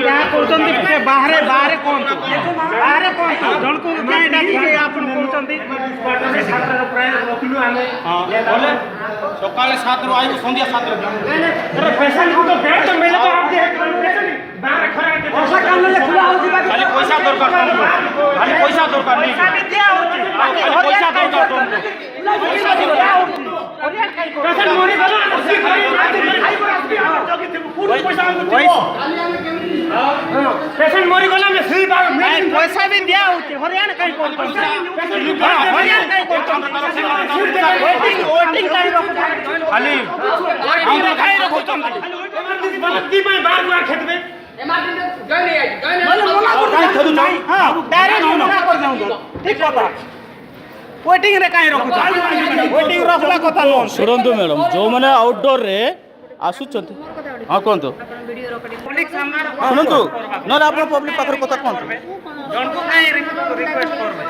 क्या କରୁଛନ୍ତି ସେ ବାହାରେ ବାହାରେ କଣ ବାହାରେ କଣ ଜଣକୁ କାଇଁ ଡାକିକି ଆପଣ କହୁଛନ୍ତି बोले सकाले 7 ରୁ आइबो संध्या 7 ରୁ अरे पेशेंट को तो बेड तो मिले तो आप बाहर खड़ा है ऐसा काम में खुला हो जाएगा खाली पैसा दरकार तुमको खाली पैसा दरकार नहीं खाली दिया होती खाली पैसा दरकार तुमको पैसा दिया होती पेशेंट मरी गला असली खाई खाई को असली जोगी थे पूरा पैसा हमको पेशेंट मरी गला में फ्री पैसा भी दिया होती हरियाणा कहीं कोन पैसा हरियाणा कहीं कोन वेटिंग करी रखो खाली हम खाई रखो तुम बलती में बार बार खेत में ठीक कथा वेटिंग रे काई रखो वेटिंग रखला कथा नो शुणु मैडम जो मैंने आउटडोर रे आसुचंती हाँ कहतु शुणु ना आप पब्लिक पाखर कथा कहतु जन को काई रिक्वेस्ट करबे